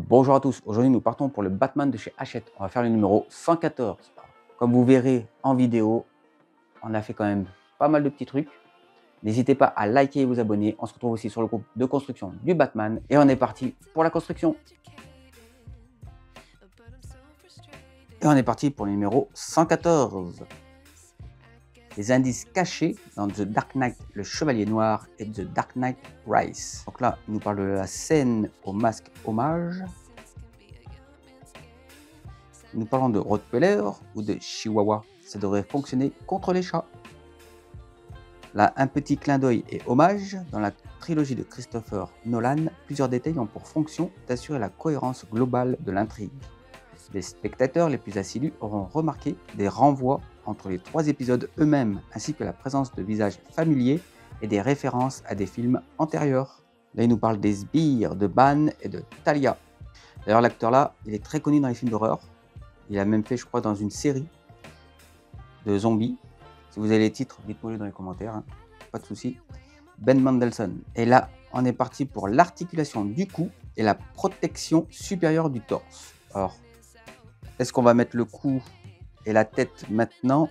Bonjour à tous, aujourd'hui nous partons pour le Batman de chez Hachette. On va faire le numéro 114. Comme vous verrez en vidéo, on a fait quand même pas mal de petits trucs. N'hésitez pas à liker et vous abonner. On se retrouve aussi sur le groupe de construction du Batman. Et on est parti pour la construction. Et on est parti pour le numéro 114. Les indices cachés dans The Dark Knight, le Chevalier Noir et The Dark Knight Rises. Donc là, il nous parle de la scène au masque hommage. Nous parlons de Rottweiler ou de Chihuahua. Ça devrait fonctionner contre les chats. Là, un petit clin d'œil et hommage. Dans la trilogie de Christopher Nolan, plusieurs détails ont pour fonction d'assurer la cohérence globale de l'intrigue. Les spectateurs les plus assidus auront remarqué des renvois entre les 3 épisodes eux-mêmes, ainsi que la présence de visages familiers et des références à des films antérieurs. Là, il nous parle des sbires, de Ban et de Talia. D'ailleurs, l'acteur là, il est très connu dans les films d'horreur. Il a même fait, je crois, dans une série de zombies. Si vous avez les titres, dites-moi dans les commentaires, hein. Pas de souci. Ben Mendelsohn. Et là, on est parti pour l'articulation du cou et la protection supérieure du torse. Alors, est-ce qu'on va mettre le cou et la tête maintenant?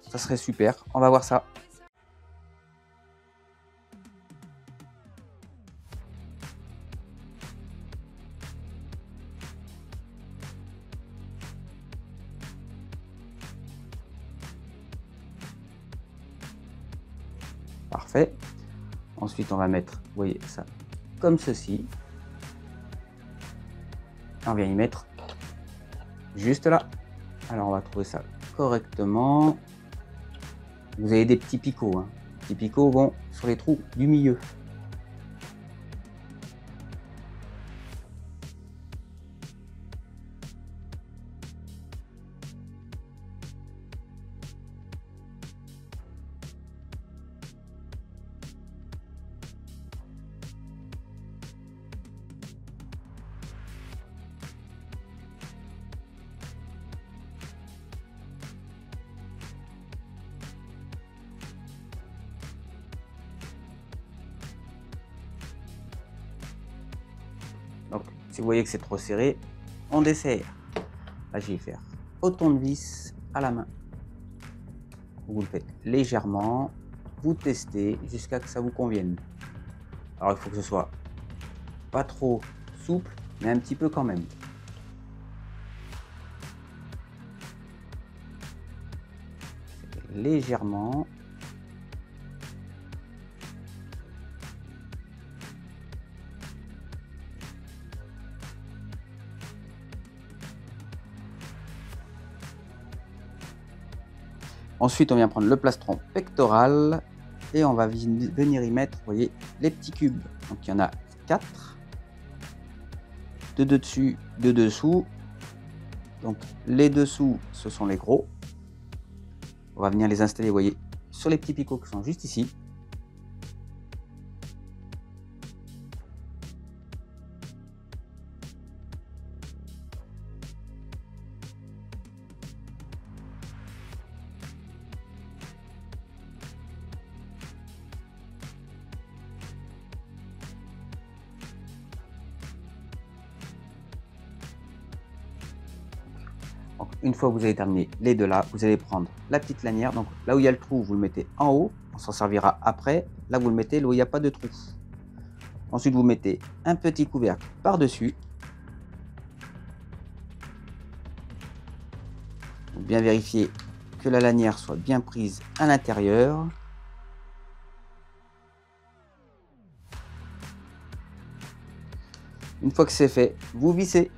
Ça serait super. On va voir ça. Parfait. Ensuite, on va mettre, vous voyez ça, comme ceci. On vient y mettre juste là. Alors, on va trouver ça correctement. Vous avez des petits picots. Hein. Les petits picots vont sur les trous du milieu. Donc, si vous voyez que c'est trop serré, on desserre. Là, je vais faire au tournevis à la main. Vous le faites légèrement, vous testez jusqu'à ce que ça vous convienne. Alors, il faut que ce soit pas trop souple, mais un petit peu quand même. Légèrement. Ensuite, on vient prendre le plastron pectoral et on va venir y mettre, vous voyez, les petits cubes. Donc, il y en a 4. 2 de dessus, 2 dessous. Donc, les dessous, ce sont les gros. On va venir les installer, vous voyez, sur les petits picots qui sont juste ici. Donc, une fois que vous avez terminé les deux là, vous allez prendre la petite lanière. Donc là où il y a le trou, vous le mettez en haut. On s'en servira après. Là, vous le mettez là où il n'y a pas de trou. Ensuite, vous mettez un petit couvercle par-dessus. Bien vérifier que la lanière soit bien prise à l'intérieur. Une fois que c'est fait, vous vissez.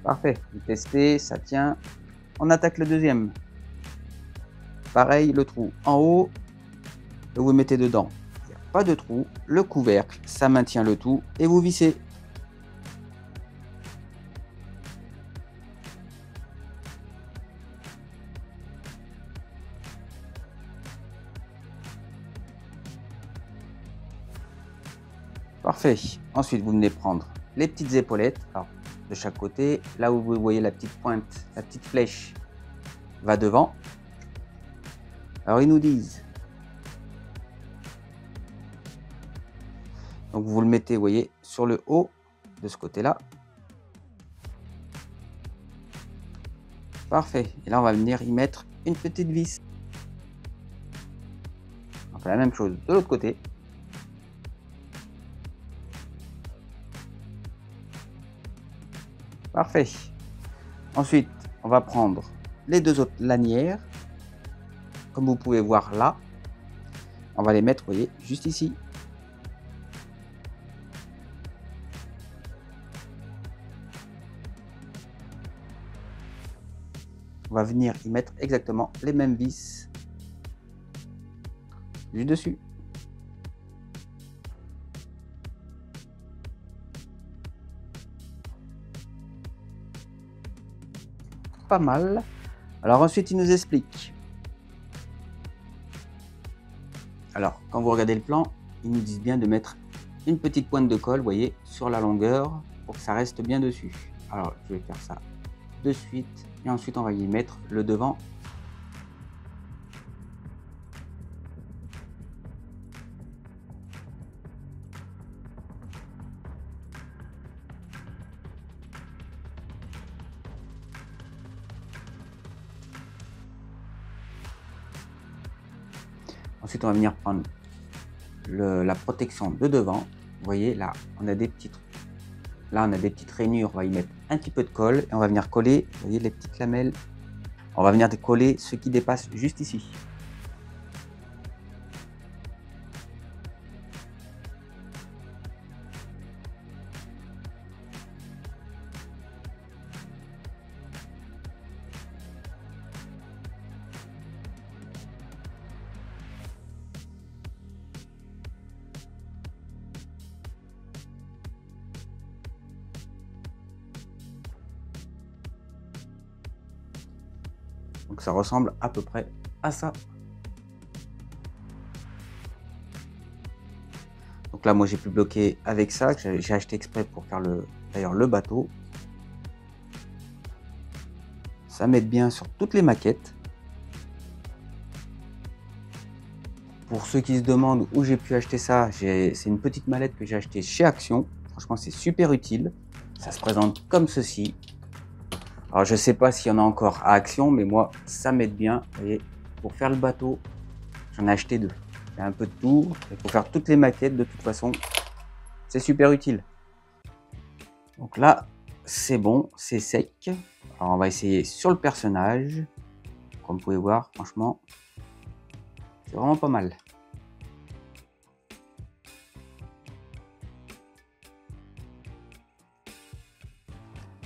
Parfait, vous testez, ça tient. On attaque le deuxième. Pareil, le trou en haut, et vous mettez dedans. Il n'y a pas de trou, le couvercle, ça maintient le tout, et vous vissez. Parfait. Ensuite, vous venez prendre les petites épaulettes. Alors, de chaque côté, là où vous voyez la petite pointe, la petite flèche va devant. Alors, ils nous disent, donc Donc vous le mettez, vous voyez, sur le haut de ce côté-là. Parfait. Et là, on va venir y mettre une petite vis. On fait la même chose de l'autre côté. Parfait. Ensuite, on va prendre les deux autres lanières. Comme vous pouvez voir là, on va les mettre, vous voyez, juste ici. On va venir y mettre exactement les mêmes vis juste dessus. Pas mal. Alors ensuite, il nous explique. Alors, quand vous regardez le plan, ils nous disent bien de mettre une petite pointe de colle, vous voyez, sur la longueur pour que ça reste bien dessus. Alors, je vais faire ça de suite et ensuite on va y mettre le devant. Ensuite, on va venir prendre la protection de devant. Vous voyez, là, on a des petites rainures. On va y mettre un petit peu de colle et on va venir coller, vous voyez, les petites lamelles. On va venir coller ce qui dépasse juste ici. Donc ça ressemble à peu près à ça. Donc là, moi j'ai pu bloquer avec ça, que j'ai acheté exprès pour faire d'ailleurs le bateau. Ça m'aide bien sur toutes les maquettes. Pour ceux qui se demandent où j'ai pu acheter ça, c'est une petite mallette que j'ai achetée chez Action. Franchement, c'est super utile. Ça se présente comme ceci. Alors je sais pas s'il y en a encore à Action, mais moi ça m'aide bien. Vous voyez, pour faire le bateau, j'en ai acheté 2. Il y a un peu de tout. Et pour faire toutes les maquettes, de toute façon, c'est super utile. Donc là, c'est bon, c'est sec. Alors on va essayer sur le personnage. Comme vous pouvez voir, franchement, c'est vraiment pas mal.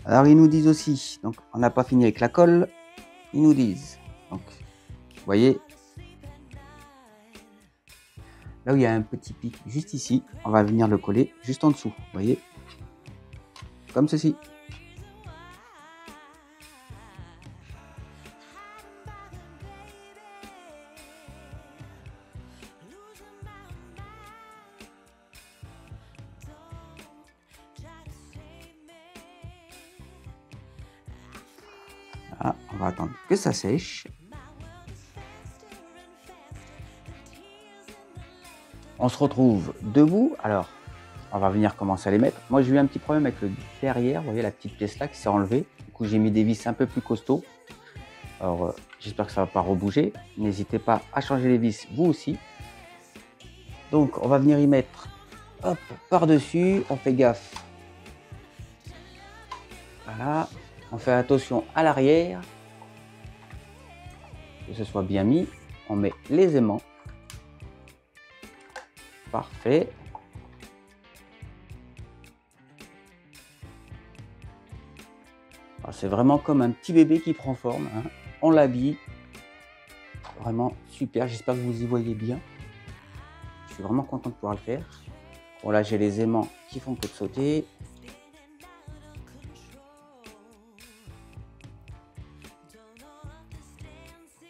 Alors ils nous disent aussi, donc on n'a pas fini avec la colle, ils nous disent, donc vous voyez, là où il y a un petit pic juste ici, on va venir le coller juste en dessous, vous voyez, comme ceci. Là, on va attendre que ça sèche. On se retrouve debout. Alors, on va venir commencer à les mettre. Moi, j'ai eu un petit problème avec le derrière. Vous voyez la petite pièce là qui s'est enlevée. Du coup, j'ai mis des vis un peu plus costauds. Alors, j'espère que ça ne va pas rebouger. N'hésitez pas à changer les vis, vous aussi. Donc, on va venir y mettre, hop, par-dessus. On fait gaffe. Voilà. On fait attention à l'arrière, que ce soit bien mis. On met les aimants. Parfait. C'est vraiment comme un petit bébé qui prend forme, hein. On l'habille. Vraiment super. J'espère que vous y voyez bien. Je suis vraiment content de pouvoir le faire. Bon, là, j'ai les aimants qui font que de sauter.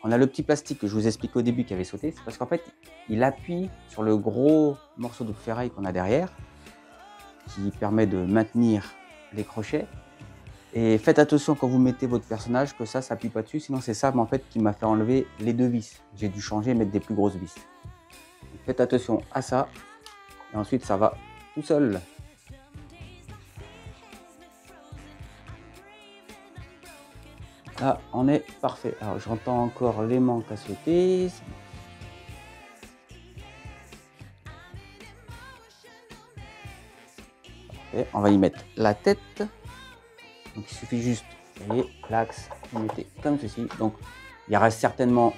On a le petit plastique que je vous expliquais au début qui avait sauté. C'est parce qu'en fait, il appuie sur le gros morceau de ferraille qu'on a derrière, qui permet de maintenir les crochets. Et faites attention quand vous mettez votre personnage que ça s'appuie pas dessus, sinon c'est ça en fait qui m'a fait enlever les 2 vis. J'ai dû changer et mettre des plus grosses vis. Donc faites attention à ça et ensuite ça va tout seul. Là, on est parfait. Alors, j'entends encore les manques à sauter. Parfait. On va y mettre la tête. Donc, il suffit juste, vous voyez, l'axe, vous mettez comme ceci. Donc, il y aura certainement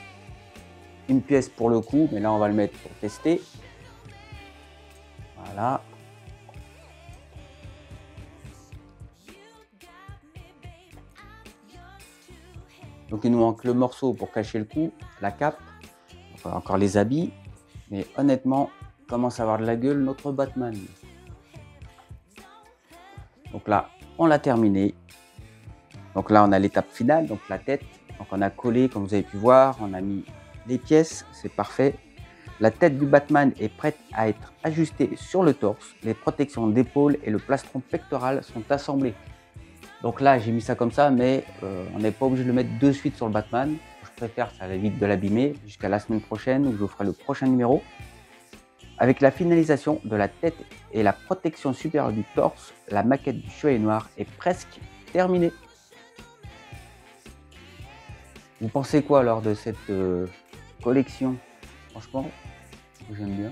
une pièce pour le coup, mais là, on va le mettre pour tester. Voilà. Donc il nous manque le morceau pour cacher le cou, la cape, enfin, encore les habits, mais honnêtement, commence à avoir de la gueule notre Batman. Donc là, on l'a terminé. Donc là, on a l'étape finale, donc la tête. Donc on a collé, comme vous avez pu voir, on a mis les pièces, c'est parfait. La tête du Batman est prête à être ajustée sur le torse. Les protections d'épaule et le plastron pectoral sont assemblés. Donc là, j'ai mis ça comme ça, mais on n'est pas obligé de le mettre de suite sur le Batman. Je préfère, ça évite de l'abîmer, jusqu'à la semaine prochaine où je vous ferai le prochain numéro. Avec la finalisation de la tête et la protection supérieure du torse, la maquette du Chevalier Noir est presque terminée. Vous pensez quoi alors de cette collection? Franchement, j'aime bien.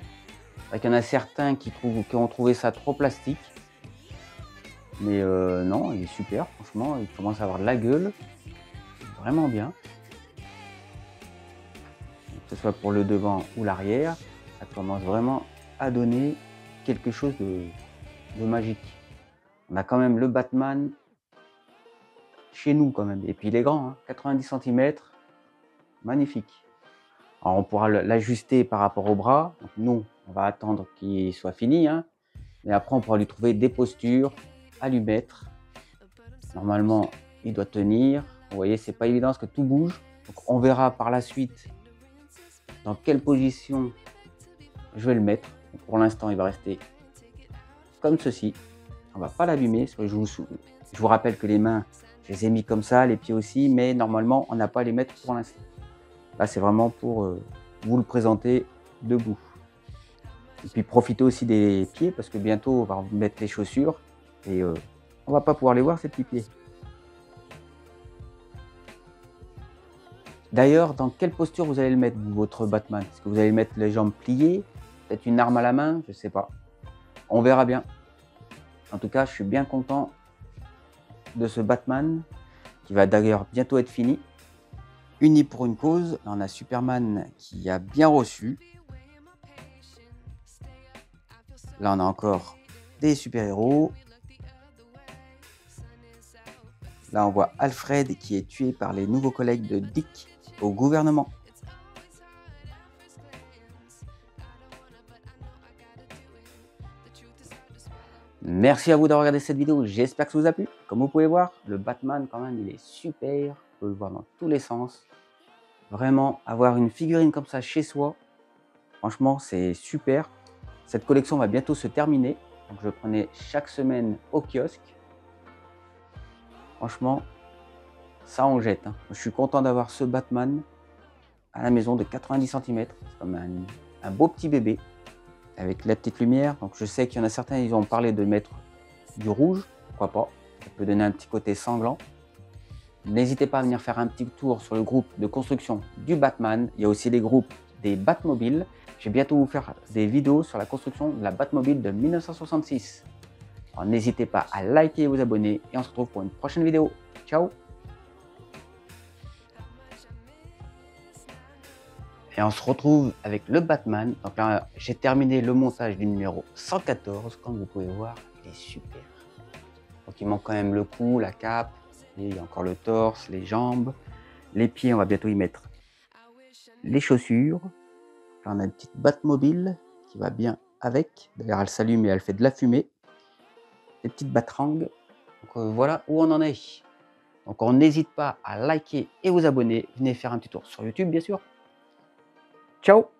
Il y en a certains qui ont trouvé ça trop plastique. Mais non, il est super, franchement, il commence à avoir de la gueule. Vraiment bien. Que ce soit pour le devant ou l'arrière, ça commence vraiment à donner quelque chose de magique. On a quand même le Batman chez nous quand même. Et puis il est grand, hein, 90 cm, magnifique. Alors on pourra l'ajuster par rapport au bras. Donc nous, on va attendre qu'il soit fini. Hein. Mais après, on pourra lui trouver des postures à lui mettre. Normalement, il doit tenir. Vous voyez, c'est pas évident parce que tout bouge. Donc on verra par la suite dans quelle position je vais le mettre. Donc, pour l'instant, il va rester comme ceci. On va pas l'abîmer. Je vous rappelle que les mains, je les ai mis comme ça, les pieds aussi, mais normalement, on n'a pas à les mettre pour l'instant. Là, c'est vraiment pour vous le présenter debout. Et puis profitez aussi des pieds parce que bientôt, on va vous mettre les chaussures et on va pas pouvoir les voir, ces petits pieds. D'ailleurs, dans quelle posture vous allez le mettre, votre Batman? Est-ce que vous allez mettre les jambes pliées? Peut-être une arme à la main? Je ne sais pas. On verra bien. En tout cas, je suis bien content de ce Batman, qui va d'ailleurs bientôt être fini. Uni pour une cause. Là, on a Superman qui a bien reçu. Là, on a encore des super-héros. Là, on voit Alfred qui est tué par les nouveaux collègues de Dick au gouvernement. Merci à vous d'avoir regardé cette vidéo, j'espère que ça vous a plu. Comme vous pouvez voir, le Batman quand même, il est super. Vous pouvez le voir dans tous les sens. Vraiment, avoir une figurine comme ça chez soi, franchement, c'est super. Cette collection va bientôt se terminer. Donc je prenais chaque semaine au kiosque. Franchement, ça on jette. Hein. Je suis content d'avoir ce Batman à la maison de 90 cm. C'est comme un beau petit bébé avec la petite lumière. Donc je sais qu'il y en a certains, ils ont parlé de mettre du rouge. Pourquoi pas? Ça peut donner un petit côté sanglant. N'hésitez pas à venir faire un petit tour sur le groupe de construction du Batman. Il y a aussi les groupes des Batmobiles. Je vais bientôt vous faire des vidéos sur la construction de la Batmobile de 1966. Alors n'hésitez pas à liker et vous abonner. Et on se retrouve pour une prochaine vidéo. Ciao! Et on se retrouve avec le Batman. Donc là, j'ai terminé le montage du numéro 114. Comme vous pouvez voir, il est super. Donc il manque quand même le cou, la cape. Et il y a encore le torse, les jambes. Les pieds, on va bientôt y mettre les chaussures. Là, on a une petite Batmobile qui va bien avec. D'ailleurs, elle s'allume et elle fait de la fumée. Des petites batrangs. Donc voilà où on en est. Donc on n'hésite pas à liker et vous abonner. Venez faire un petit tour sur YouTube, bien sûr. Ciao!